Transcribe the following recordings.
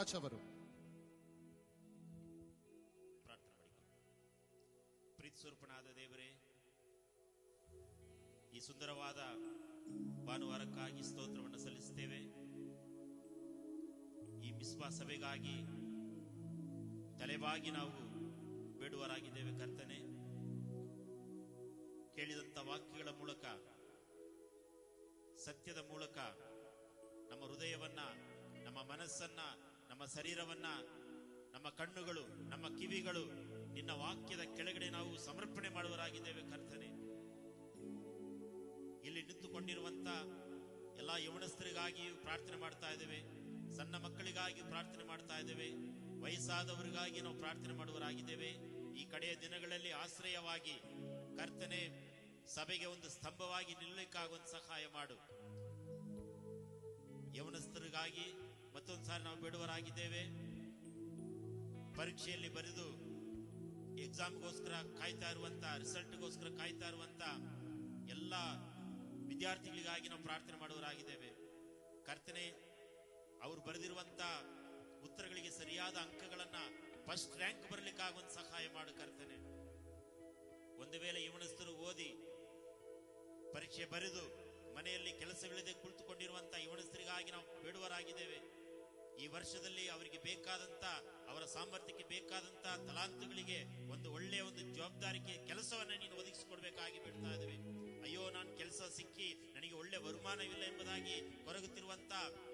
ಅವರು ಪ್ರಾರ್ಥನೆ ಮಾಡಿಕೊಳ್ಳಿ. ಪ್ರೀತಿ ಸ್ವರೂಪನಾದ ದೇವರೇ, ಈ ಸುಂದರವಾದ ಭಾನುವಾರಕ್ಕಾಗಿ ಸ್ತೋತ್ರವನ್ನು ಸಲ್ಲಿಸುತ್ತೇವೆ. ಈ ಮಿಸ್ಬಾ ಸಭೆಗಾಗಿ ತಲೆಬಾಗಿ ನಾವು ಬೇಡುವರಾಗಿದ್ದೇವೆ ಕರ್ತನೆ. ಕೇಳಿದಂತ ವಾಕ್ಯಗಳ ಮೂಲಕ, ಸತ್ಯದ ಮೂಲಕ ನಮ್ಮ ಹೃದಯವನ್ನ, ನಮ್ಮ ಮನಸ್ಸನ್ನ, ನಮ್ಮ ಶರೀರವನ್ನ, ನಮ್ಮ ಕಣ್ಣುಗಳು, ನಮ್ಮ ಕಿವಿಗಳು ನಿನ್ನ ವಾಕ್ಯದ ಕೆಳಗಡೆ ನಾವು ಸಮರ್ಪಣೆ ಮಾಡುವರಾಗಿದ್ದೇವೆ ಕರ್ತನೆ. ಇಲ್ಲಿ ನಿಂತುಕೊಂಡಿರುವಂತ ಎಲ್ಲಾ ಯವನಸ್ಥರಿಗಾಗಿ ಪ್ರಾರ್ಥನೆ ಮಾಡ್ತಾ ಇದ್ದೇವೆ, ಸಣ್ಣ ಮಕ್ಕಳಿಗಾಗಿ ಪ್ರಾರ್ಥನೆ ಮಾಡ್ತಾ ಇದ್ದೇವೆ, ವಯಸ್ಸಾದವರಿಗಾಗಿ ನಾವು ಪ್ರಾರ್ಥನೆ ಮಾಡುವರಾಗಿದ್ದೇವೆ. ಈ ಕಡೆಯ ದಿನಗಳಲ್ಲಿ ಆಶ್ರಯವಾಗಿ ಕರ್ತನೆ, ಸಭೆಗೆ ಒಂದು ಸ್ತಂಭವಾಗಿ ನಿಲ್ಲಲಿಕ್ಕಾಗುವಂತ ಸಹಾಯ ಮಾಡು. ಯವನಸ್ಥರಿಗಾಗಿ ಮತ್ತೊಂದು ಸಾರಿ ನಾವು ಬೇಡುವರಾಗಿದ್ದೇವೆ. ಪರೀಕ್ಷೆಯಲ್ಲಿ ಬರೆದು ಎಕ್ಸಾಮ್ಗೋಸ್ಕರ ಕಾಯ್ತಾ ಇರುವಂತ, ರಿಸಲ್ಟ್ಗೋಸ್ಕರ ಕಾಯ್ತಾ ಇರುವಂತ ಎಲ್ಲ ವಿದ್ಯಾರ್ಥಿಗಳಿಗಾಗಿ ನಾವು ಪ್ರಾರ್ಥನೆ ಮಾಡುವರಾಗಿದ್ದೇವೆ ಕರ್ತನೆ. ಅವರು ಬರೆದಿರುವಂತ ಉತ್ತರಗಳಿಗೆ ಸರಿಯಾದ ಅಂಕಗಳನ್ನ, ಫಸ್ಟ್ ರ್ಯಾಂಕ್ ಬರಲಿಕ್ಕಾಗುವಂತ ಸಹಾಯ ಮಾಡು ಕರ್ತನೆ. ಒಂದು ವೇಳೆ ಯವನಸ್ಥರು ಓದಿ ಪರೀಕ್ಷೆ ಬರೆದು ಮನೆಯಲ್ಲಿ ಕೆಲಸವಿಲ್ಲದೆ ಕುಳಿತುಕೊಂಡಿರುವಂತ ಯವನಸ್ಥರಿಗಾಗಿ ನಾವು ಬೇಡುವರಾಗಿದ್ದೇವೆ. ಈ ವರ್ಷದಲ್ಲಿ ಅವರಿಗೆ ಬೇಕಾದಂತ, ಅವರ ಸಾಮರ್ಥ್ಯಕ್ಕೆ ಬೇಕಾದಂತ ತಲಾಂತಗಳಿಗೆ ಒಂದು ಒಳ್ಳೆಯ ಒಂದು ಜವಾಬ್ದಾರಿಕೆ ಕೆಲಸವನ್ನ ನೀನು ಒದಗಿಸಿಕೊಡ್ಬೇಕಾಗಿ ಬೇಡ್ತಾ ಇದ್ದೇವೆ. ಅಯ್ಯೋ, ನಾನು ಕೆಲಸ ಸಿಕ್ಕಿ ನನಗೆ ಒಳ್ಳೆ ವರುಮಾನವಿಲ್ಲ ಎಂಬುದಾಗಿ ಕೊರಗುತ್ತಿರುವಂತ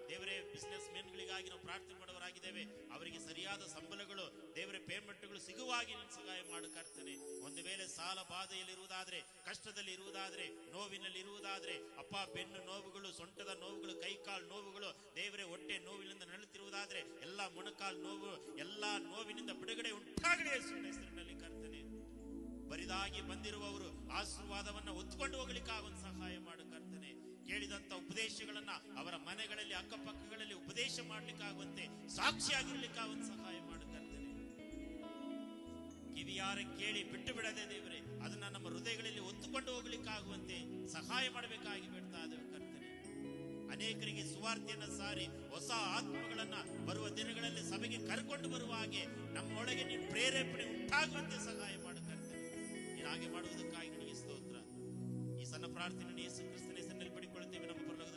ದೇವರೇ, ಬಿಸಿನೆಸ್ ಮೆನ್ಗಳಿಗಾಗಿ ನಾವು ಪ್ರಾರ್ಥನೆ ಮಾಡುವರಾಗಿದ್ದೇವೆ. ಅವರಿಗೆ ಸರಿಯಾದ ಸಂಬಳಗಳು, ದೇವರೇ, ಪೇಮೆಂಟ್ಗಳು ಸಿಗುವಾಗಿ ನೀನು ಸಹಾಯ ಮಾಡು ಕರ್ತನೆ. ಒಂದು ವೇಳೆ ಸಾಲ ಬಾಧೆಯಲ್ಲಿರುವುದಾದ್ರೆ, ಕಷ್ಟದಲ್ಲಿ ಇರುವುದಾದ್ರೆ, ನೋವಿನಲ್ಲಿ ಇರುವುದಾದ್ರೆ, ಅಪ್ಪ, ಬೆನ್ನು ನೋವುಗಳು, ಸೊಂಟದ ನೋವುಗಳು, ಕೈಕಾಲು ನೋವುಗಳು, ದೇವರೇ, ಹೊಟ್ಟೆ ನೋವಿನಿಂದ ನರಳುತ್ತಿರುವುದಾದ್ರೆ, ಎಲ್ಲಾ ಮೊಣಕಾಲು ನೋವು, ಎಲ್ಲಾ ನೋವಿನಿಂದ ಬಿಡುಗಡೆ ಉಂಟಾಗಲಿ ಯೇಸುವಿನ ಹೆಸರಿನಲ್ಲಿ ಕರ್ತನೆ. ಬರಿದಾಗಿ ಬಂದಿರುವವರು ಆಶೀರ್ವಾದವನ್ನ ಹೊತ್ತುಕೊಂಡು ಹೋಗ್ಲಿಕ್ಕಾಗುವಂತ ಸಹಾಯ ಮಾಡು ಕರ್ತನೆ. ಕೇಳಿದಂತ ಉಪದೇಶಗಳನ್ನ ಅವರ ಮನೆಗಳಲ್ಲಿ, ಅಕ್ಕಪಕ್ಕಗಳಲ್ಲಿ ಉಪದೇಶ ಮಾಡ್ಲಿಕ್ಕಾಗುವಂತೆ, ಸಾಕ್ಷಿಯಾಗಿರ್ಲಿಕ್ಕಾಗುವಂತ ಸಹಾಯ ಮಾಡು ಕರ್ತನೆ. ಕಿವಿಯಾರ ಕೇಳಿ ಬಿಟ್ಟು ಬಿಡದೆ ದೇವರೇ, ಅದನ್ನ ನಮ್ಮ ಹೃದಯಗಳಲ್ಲಿ ಹೊತ್ತುಕೊಂಡು ಹೋಗ್ಲಿಕ್ಕಾಗುವಂತೆ ಸಹಾಯ ಮಾಡಬೇಕಾಗಿ ಬೇಡ್ತಾ ಇದ್ದೇವೆ ಕರ್ತನೆ. ಅನೇಕರಿಗೆ ಸುವಾರ್ತೆಯನ್ನ ಸಾರಿ ಹೊಸ ಆತ್ಮಗಳನ್ನ ಬರುವ ದಿನಗಳಲ್ಲಿ ಸಭೆಗೆ ಕರ್ಕೊಂಡು ಬರುವ ಹಾಗೆ ನಮ್ಮೊಳಗೆ ನೀನು ಪ್ರೇರೇಪಣೆ ಉಂಟಾಗುವಂತೆ ಸಹಾಯ ಮಾಡು ಕರ್ತನೆ. ಹಾಗೆ ಮಾಡುವುದಕ್ಕಾಗಿ ನಿನಗೆ ಸ್ತೋತ್ರ. ಈ ಸಣ್ಣ ಪ್ರಾರ್ಥನೆ ಯೇಸು ಕ್ರಿಸ್ತನ ಹೆಸರಿನಲ್ಲಿ ಪಡಿಕೊಳ್ಳುತ್ತೇವೆ ನಮ್ಮ ಪರಲೋಕದ